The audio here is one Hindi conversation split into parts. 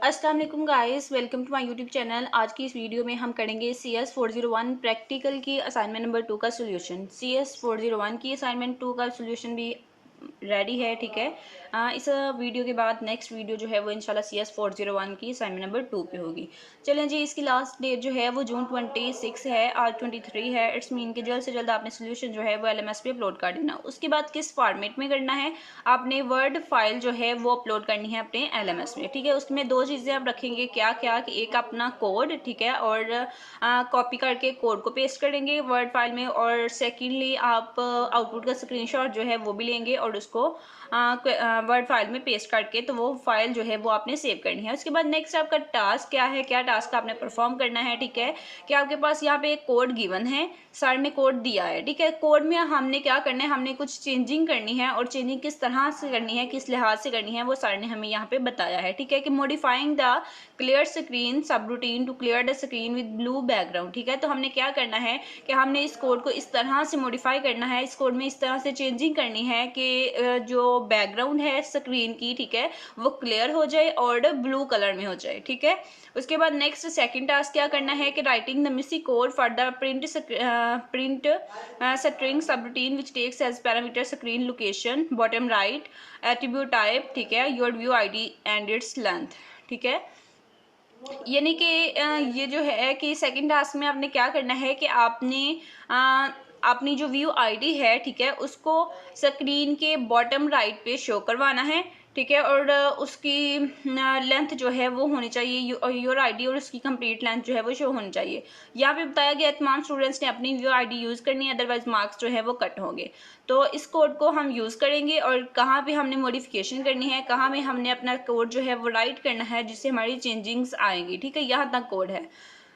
अस्सलाम वालेकुम guys, welcome to my YouTube channel. आज की इस वीडियो में हम करेंगे CS401 प्रैक्टिकल की असाइनमेंट नंबर 2 का सोल्यूशन। CS401 की असाइनमेंट 2 का सोल्यूशन भी रेडी है, ठीक है। इस वीडियो के बाद नेक्स्ट वीडियो जो है वो इंशाल्लाह CS401 की असाइनमेंट नंबर 2 पे होगी। चलें जी, इसकी लास्ट डेट जो है वो जून 26 है, आज 23 है। इट्स मीन कि जल्द से जल्द आपने सोल्यूशन जो है वो LMS पे अपलोड कर देना। उसके बाद किस फॉर्मेट में करना है, आपने वर्ड फाइल जो है वो अपलोड करनी है अपने LMS में, ठीक है। उसमें दो चीज़ें आप रखेंगे, क्या क्या कि एक अपना कोड, ठीक है, और कॉपी करके कोड को पेस्ट करेंगे वर्ड फाइल में, और सेकेंडली आप आउटपुट का स्क्रीनशॉट जो है वो भी लेंगे और उसको वर्ड फाइल में पेस्ट करके तो वो फाइल जो है वो आपने सेव करनी है। उसके बाद नेक्स्ट आपका टास्क क्या है, क्या टास्क आपने परफॉर्म करना है, ठीक है। कि आपके पास यहाँ पे एक कोड गिवन है, सर ने कोड दिया है, ठीक है। कोड में हमने क्या करना है, हमने कुछ चेंजिंग करनी है, और चेंजिंग किस तरह से करनी है, किस लिहाज से करनी है, वो सर ने हमें यहाँ पे बताया है, ठीक है। कि modifying the clear screen subroutine to clear the screen with blue background, ठीक है। तो हमने क्या करना है कि हमने इस कोड को इस तरह से मॉडिफाई करना है, इस कोड में इस तरह से चेंजिंग करनी है कि जो बैकग्राउंड है स्क्रीन की, ठीक है, वो क्लियर हो जाए और ब्लू कलर में हो जाए, ठीक है। उसके बाद नेक्स्ट सेकंड टास्क क्या करना है कि writing the missing code for the print string subroutine which takes as parameter screen location bottom right attribute type, ठीक है, your view ID and its length, ठीक है। यानी कि ये जो है कि सेकंड टास्क में आपने क्या करना है कि आपने अपनी जो व्यू आईडी है, ठीक है, उसको स्क्रीन के बॉटम राइट पे शो करवाना है, ठीक है। और उसकी लेंथ जो है वो होनी चाहिए, योर आईडी और उसकी कंप्लीट लेंथ जो है वो शो होनी चाहिए। यहाँ पे बताया गया तमाम स्टूडेंट्स ने अपनी व्यू आईडी यूज़ करनी है, अदरवाइज मार्क्स जो है वो कट होंगे। तो इस कोड को हम यूज़ करेंगे और कहाँ पे हमने मॉडिफिकेशन करनी है, कहाँ में हमने अपना कोड जो है वो राइट करना है जिससे हमारी चेंजिंग्स आएंगी, ठीक है। यहाँ तक कोड है।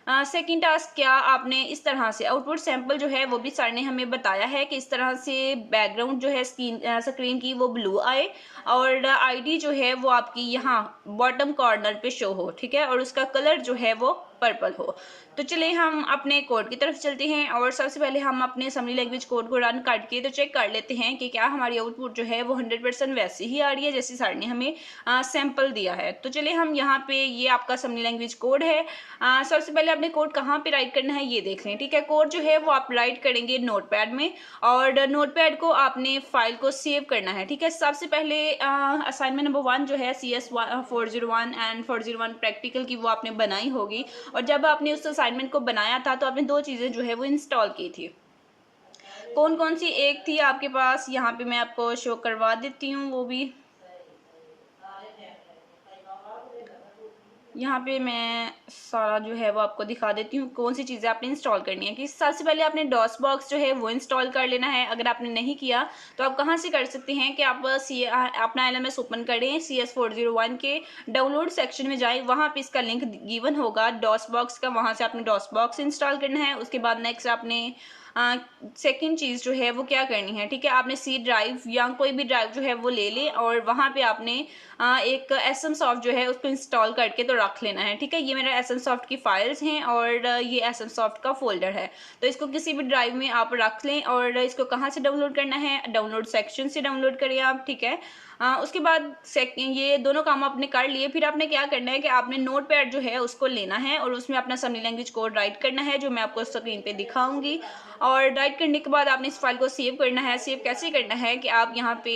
सेकंड टास्क क्या आपने इस तरह से आउटपुट सैंपल जो है वो भी सर ने हमें बताया है कि इस तरह से बैकग्राउंड जो है स्क्रीन की वो ब्लू आए और आईडी जो है वो आपकी यहाँ बॉटम कॉर्नर पे शो हो, ठीक है, और उसका कलर जो है वो पर्पल हो। तो चलिए हम अपने कोड की तरफ चलते हैं और सबसे पहले हम अपने असम्बली लैंग्वेज कोड को रन करके तो चेक कर लेते हैं कि क्या हमारी आउटपुट जो है वो 100% वैसी ही आ रही है जैसे सर ने हमें सैंपल दिया है। तो चलिए हम यहाँ पे, ये आपका असम्बली लैंग्वेज कोड है। सबसे पहले आपने कोड कहाँ पे राइट करना है ये देख लें, ठीक है। कोड जो है वो आप राइट करेंगे नोटपैड में, और नोटपैड को आपने फाइल को सेव करना है, ठीक है। सबसे पहले असाइनमेंट नंबर 1 जो है CS401 एंड 401 प्रैक्टिकल की वो आपने बनाई होगी, और जब आपने उस असाइनमेंट को बनाया था तो आपने दो चीज़ें जो है वो इंस्टॉल की थी। कौन कौन सी एक थी आपके पास, यहाँ पे मैं आपको शो करवा देती हूँ वो भी। यहाँ पे मैं सारा जो है वो आपको दिखा देती हूँ कौन सी चीज़ें आपने इंस्टॉल करनी है। कि सबसे पहले आपने डॉस बॉक्स जो है वो इंस्टॉल कर लेना है। अगर आपने नहीं किया तो आप कहाँ से कर सकते हैं कि आप अपना LMS ओपन करें, CS401 के डाउनलोड सेक्शन में जाएं, वहाँ पे इसका लिंक गिवन होगा डॉस बॉक्स का, वहाँ से आपने डॉस बॉक्स इंस्टॉल करना है। उसके बाद नेक्स्ट आपने सेकेंड चीज़ जो है वो क्या करनी है, ठीक है, आपने सी ड्राइव या कोई भी ड्राइव जो है वो ले लें और वहाँ पे आपने एक SM सॉफ्ट जो है उसको इंस्टॉल करके तो रख लेना है, ठीक है। ये मेरा SM सॉफ्ट की फाइल्स हैं और ये SM सॉफ्ट का फोल्डर है, तो इसको किसी भी ड्राइव में आप रख लें। और इसको कहाँ से डाउनलोड करना है, डाउनलोड सेक्शन से डाउनलोड करिए आप, ठीक है। उसके बाद ये दोनों काम आपने कर लिए, फिर आपने क्या करना है कि आपने नोट पैड जो है उसको लेना है और उसमें अपना असम्बली लैंग्वेज कोड राइट करना है जो मैं आपको स्क्रीन पे दिखाऊंगी। और राइट करने के बाद आपने इस फाइल को सेव करना है। सेव कैसे करना है कि आप यहाँ पे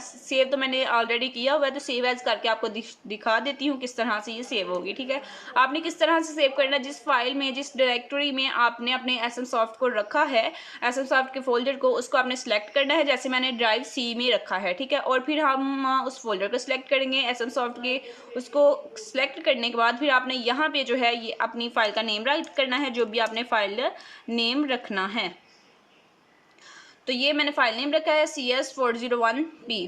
सेव तो मैंने ऑलरेडी किया हुआ है, तो सेव एज करके आपको दिखा देती हूँ किस तरह से ये सेव होगी, ठीक है। आपने किस तरह से सेव करना है, जिस फाइल में, जिस डायरेक्टरी में आपने अपने SM सॉफ्ट को रखा है, SM सॉफ्ट के फोल्डर को, उसको आपने सेलेक्ट करना है। जैसे मैंने ड्राइव C में रखा है, ठीक है। और फिर हम उस फोल्डर को सिलेक्ट करेंगे SM सॉफ्ट के। उसको सिलेक्ट करने के बाद फिर आपने यहाँ पे जो है ये अपनी फाइल का नेम राइट करना है, जो भी आपने फाइल नेम रखना है। तो ये मैंने फाइल नेम रखा है CS401P,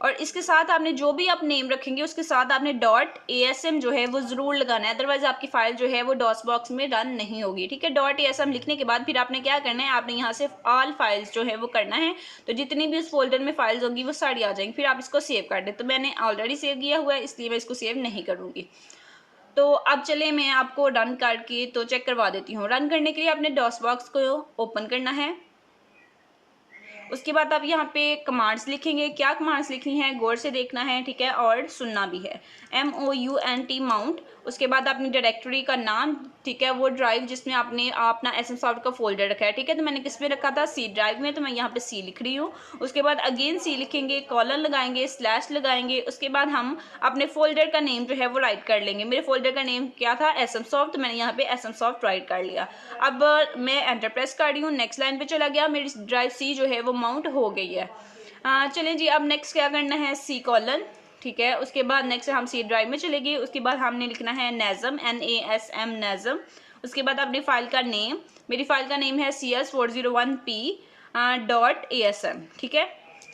और इसके साथ आपने जो भी आप नेम रखेंगे उसके साथ आपने .asm जो है वो ज़रूर लगाना है, अदरवाइज आपकी फाइल जो है वो डॉस बॉक्स में रन नहीं होगी, ठीक है। .asm लिखने के बाद फिर आपने क्या करना है, आपने यहाँ से ऑल फाइल्स जो है वो करना है, तो जितनी भी उस फोल्डर में फाइल्स होंगी वो सारी आ जाएंगी। फिर आप इसको सेव कर दें, तो मैंने ऑलरेडी सेव किया हुआ है इसलिए मैं इसको सेव नहीं करूँगी। तो अब चले मैं आपको रन करके तो चेक करवा देती हूँ। रन करने के लिए आपने डॉस बॉक्स को ओपन करना है उसके बाद आप यहाँ पे कमांड्स लिखेंगे, क्या कमांड्स लिखनी है गौर से देखना है, ठीक है, और सुनना भी है। MOUNT mount. उसके बाद अपनी डायरेक्टरी का नाम, ठीक है, वो ड्राइव जिसमें आपने अपना SM सॉफ्ट का फोल्डर रखा है, ठीक है, तो मैंने किस में रखा था, C ड्राइव में, तो मैं यहाँ पे C लिख रही हूँ। उसके बाद अगेन C लिखेंगे, कॉलन लगाएंगे, स्लैश लगाएंगे। उसके बाद हम अपने फोल्डर का नेम जो है वो राइट कर लेंगे। मेरे फोल्डर का नेम क्या था, SM सॉफ्ट, तो मैंने यहाँ पे SM सॉफ्ट राइट कर लिया। अब मैं एंटर प्रेस कर रही हूँ, नेक्स्ट लाइन पे चला गया, मेरी ड्राइव C जो है वो माउंट हो गई है। चलें जी, अब नेक्स्ट क्या करना है, C कॉलन, ठीक है। उसके बाद नेक्स्ट हम C ड्राइव में चलेंगे। उसके बाद हमने लिखना है NASM, NASM NASM। उसके बाद अपनी फाइल का नेम, मेरी फाइल का नेम है CS401p.asm, ठीक है।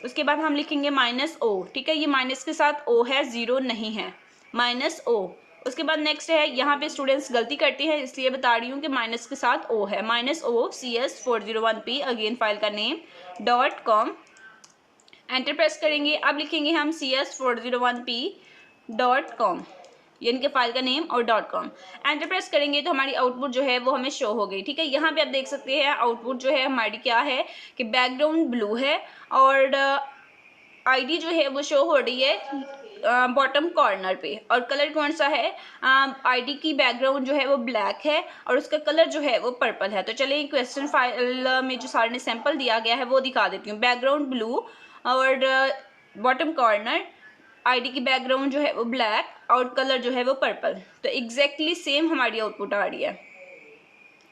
उसके बाद हम लिखेंगे -O, ठीक है, ये माइनस के साथ O है, ज़ीरो नहीं है, -O। उसके बाद नेक्स्ट है, यहाँ पे स्टूडेंट्स गलती करते हैं इसलिए बता रही हूँ कि माइनस के साथ O है, -O CS401p, अगेन फाइल का नेम .com। एंटर प्रेस करेंगे। अब लिखेंगे हम CS401p.com, ये इनके फाइल का नेम और .com। एंटर प्रेस करेंगे तो हमारी आउटपुट जो है वो हमें शो हो गई, ठीक है। यहाँ पे आप देख सकते हैं आउटपुट जो है हमारी क्या है कि बैकग्राउंड ब्लू है और आईडी जो है वो शो हो रही है बॉटम कॉर्नर पे, और कलर कौन सा है, आईडी की बैकग्राउंड जो है वो ब्लैक है और उसका कलर जो है वो पर्पल है। तो चलिए क्वेश्चन फाइल में जो सारे सैंपल दिया गया है वो दिखा देती हूँ। बैकग्राउंड ब्लू और बॉटम कॉर्नर, आईडी की बैकग्राउंड जो है वो ब्लैक और कलर जो है वो पर्पल। तो एग्जैक्टली सेम हमारी आउटपुट आ रही है,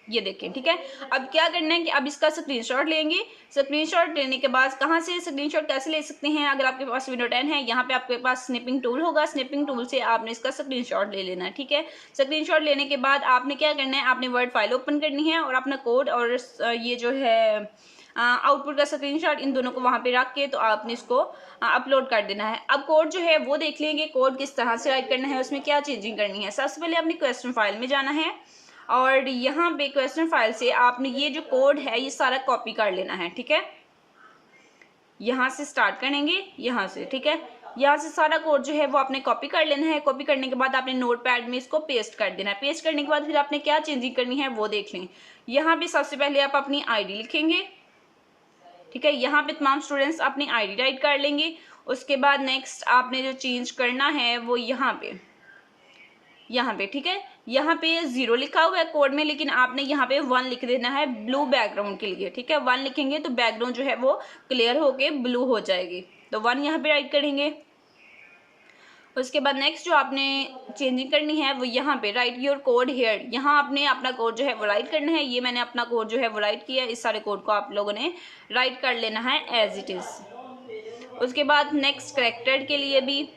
ये देखें, ठीक है। अब क्या करना है कि अब इसका स्क्रीनशॉट लेंगे। स्क्रीनशॉट लेने के बाद कहाँ से स्क्रीनशॉट कैसे ले सकते हैं, अगर आपके पास विंडो 10 है, यहाँ पे आपके पास स्निपिंग टूल होगा, स्निपिंग टूल से आपने इसका स्क्रीनशॉट ले लेना है, ठीक है। स्क्रीनशॉट लेने के बाद आपने क्या करना है, आपने वर्ड फाइल ओपन करनी है और अपना कोड और ये जो है आउटपुट का स्क्रीनशॉट, इन दोनों को वहाँ पे रख के तो आपने इसको अपलोड कर देना है। अब कोड जो है वो देख लेंगे, कोड किस तरह से राइट करना है, उसमें क्या चेंजिंग करनी है। सबसे पहले आपने क्वेश्चन फाइल में जाना है और यहाँ पे क्वेश्चन फाइल से आपने ये जो कोड है ये सारा कॉपी कर लेना है, ठीक है। यहाँ से स्टार्ट करेंगे, यहाँ से, ठीक है, यहाँ से सारा कोड जो है वो आपने कॉपी कर लेना है। कॉपी करने के बाद आपने नोटपैड में इसको पेस्ट कर देना है। पेस्ट करने के बाद फिर आपने क्या चेंजिंग करनी है वो देख लें। यहाँ पे सबसे पहले आप अपनी आईडी लिखेंगे, ठीक है, यहाँ पे तमाम स्टूडेंट्स अपनी आईडी राइट कर लेंगे। उसके बाद नेक्स्ट आपने जो चेंज करना है वो यहाँ पे, ठीक है, यहाँ पे 0 लिखा हुआ है कोड में, लेकिन आपने यहाँ पे 1 लिख देना है ब्लू बैकग्राउंड के लिए, ठीक है। 1 लिखेंगे तो बैकग्राउंड जो है वो क्लियर होके ब्लू हो जाएगी, तो 1 यहाँ पे राइट करेंगे। उसके बाद नेक्स्ट जो आपने चेंजिंग करनी है वो यहाँ पे राइट योर कोड हेयर, यहाँ आपने अपना कोड जो है वो राइट करना है। ये मैंने अपना कोड जो है वो राइट किया, इस सारे कोड को आप लोगों ने राइट कर लेना है एज इट इज़। उसके बाद नेक्स्ट करेक्टर के लिए भी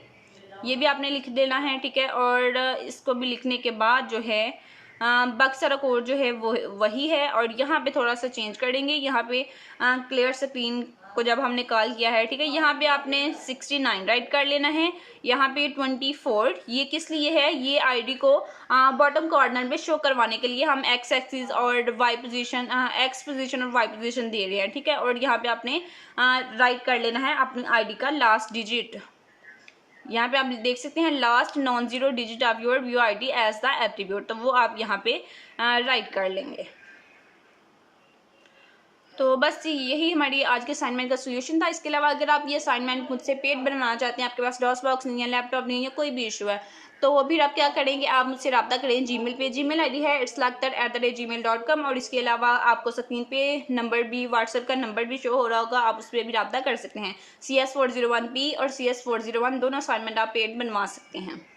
ये भी आपने लिख देना है, ठीक है। और इसको भी लिखने के बाद जो है बाकी सारा कोड जो है वो वही है, और यहाँ पे थोड़ा सा चेंज करेंगे। यहाँ पे क्लियर स्क्रीन को जब हमने कॉल किया है, ठीक है, यहाँ पे आपने 69 राइट कर लेना है। यहाँ पे 24 ये किस लिए है, ये आईडी को बॉटम कॉर्नर में शो करवाने के लिए हम एक्स एक्सिस और वाई पोजीशन, एक्स पोजीशन और वाई पोजीशन दे रहे हैं, ठीक है। और यहाँ पे आपने राइट कर लेना है अपनी आईडी का लास्ट डिजिट। यहाँ पे आप देख सकते हैं last non zero digit of your view ID as the attribute, तो वो आप यहाँ पे राइट कर लेंगे। तो बस यही हमारी आज के असाइनमेंट का सोल्यूशन था। इसके अलावा अगर आप ये असाइनमेंट मुझसे पेड बनाना चाहते हैं, आपके पास डॉस बॉक्स नहीं है, लैपटॉप नहीं है, कोई भी इशू है, तो वो भी आप क्या करेंगे, आप मुझसे रब्ता करें जीमेल पे। जीमेल आईडी है itslaktar@gmail.com, और इसके अलावा आपको स्क्रीन पे नंबर भी, व्हाट्सएप का नंबर भी शो हो रहा होगा, आप उस पर भी रब्ता कर सकते हैं। CS401p और CS401 दोनों असाइनमेंट आप पेड बनवा सकते हैं।